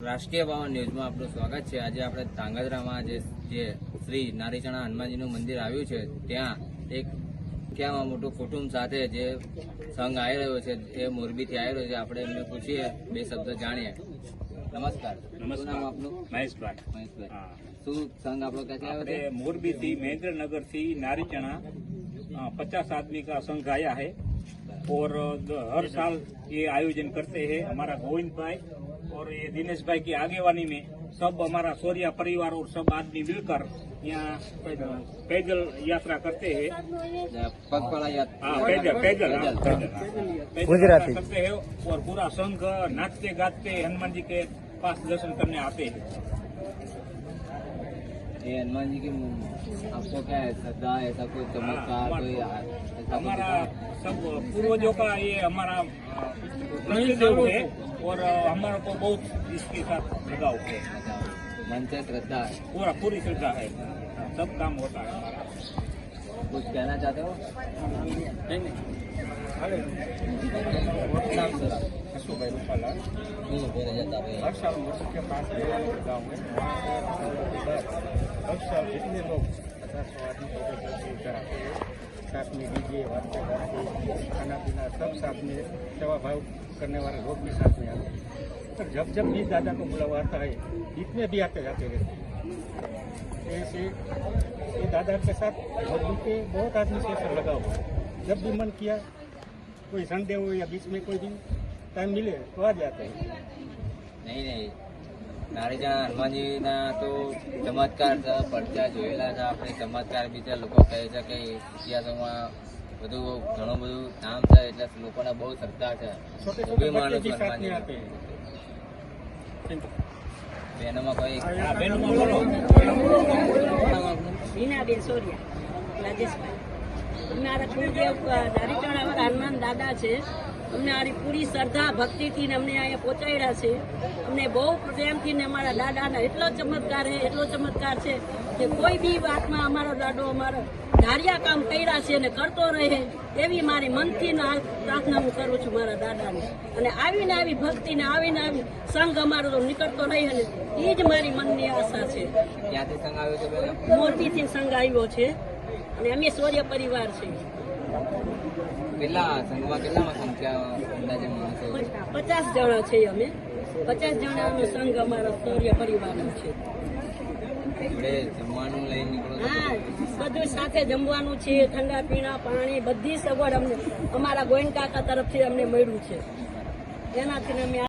રાષ્ટ્રીય પાવન ન્યૂઝમાં આપનું સ્વાગત છે। આજે આપણે ધાંગધ્રામાં જે શ્રી નારીચણા હનુમાનજીનું મંદિર આવ્યું છે ત્યાં એક ક્યાં મોટું કુટુંબ સાથે જે સંઘ આવી રહ્યો છે એ મોરબીથી આવી રહ્યો છે। આપણે એમને પૂછીએ, બે શબ્દ જાણીએ। નમસ્કાર, શું નામ આપનું? મહેશભાઈ। શું સંઘ આપણો ક્યાંથી આવ્યો છે? मोरबी थी महेंद्र थी नारीचना 50 आदमी का संघ आया है और हर साल ये आयोजन करते हैं। हमारा गोविंद भाई और ये दिनेश भाई की आगेवानी में सब हमारा सूर्या परिवार और सब आदमी मिलकर यहाँ पैदल यात्रा करते हैं। પગપાળા યાત્રા? पैदल गुजराती करते हैं और पूरा संघ नाचते गाते हनुमान जी के पास दर्शन करने आते हैं। ये हनुमान जी की आपको क्या है श्रद्धा, ऐसा कोई चमत्कार, कोई हमारा सब पूर्वजों का ये हमारा प्रतिदेव है और हमारा को बहुत इसके साथ लगाव है। मन से श्रद्धा है, पूरी श्रद्धा है, सब काम होता है हमारा। कुछ कहना चाहते हो? भाई रूपाला हर साल वर्ष के पास गाँव में हर साल जितने लोग 50 आदमी कराते हैं, साथ में डीजे वाद्य खाना पीना सब साथ में सेवा भाव करने वाले लोग भी साथ में आते हैं। पर जब भी दादा को बुलावा आता है इतने भी आते जाते रहते हैं। ऐसे ये दादा के साथ के बहुत आदमी से ऐसा लगा हुआ है। जब भी मन किया, कोई संडे हो या बीच में कोई भी टाइम मिले तो आ जाते हैं। નહીં નારીચણા હનુમાનજીના તો ચમત્કાર છે, પડચા જોયેલા છે આપણે। ચમત્કાર બીજા લોકો કહે છે કે ઇતિહાસોમાં બધું ઘણું બધું નામ છે, એટલે લોકોને બહુ શ્રદ્ધા છે। બી માણસ હનુમાનજી બહેનોમાં કોઈ હિનાબેન સોરિયા, રાજેશભાઈ। અમારા કુળદેવ નારીચણા વાળા હનુમાન દાદા છે। અમને આરી પૂરી શ્રદ્ધા ભક્તિથી અમને અહીંયા પહોંચાડ્યા છે। અમને બહુ પ્રેમથી ને અમારા દાદાના એટલો ચમત્કાર છે કે કોઈ બી વાતમાં અમારો દાદો અમારો ધાર્યા કામ કર્યા છે અને કરતો રહે એવી મારી મનથી પ્રાર્થના હું કરું છું મારા દાદાને। અને આવીને આવી ભક્તિને આવીને આવી સંઘ અમારો તો નીકળતો રહે અને એ જ મારી મનની આશા છે। ક્યાંથી સંઘ આવ્યો છે બેન? મોરબીથી સંઘ આવ્યો છે અને અમે સૂર્ય પરિવાર છે। કેટલા સંઘમાં કેટલામાં સંખ્યા અંદાજે માણસો? 50 જણા છે અમે। 50 જણાનો સંઘ અમારો સૂર્ય પરિવારનો છે। આપણે જમવાનું લઈને નીકળો? હા, બધું સાથે જમવાનું છે, ઠંડા પીણા પાણી બધી સગવડ અમને અમારા ગોવિંદ કાકા તરફથી અમને મળ્યું છે। એનાથી અમે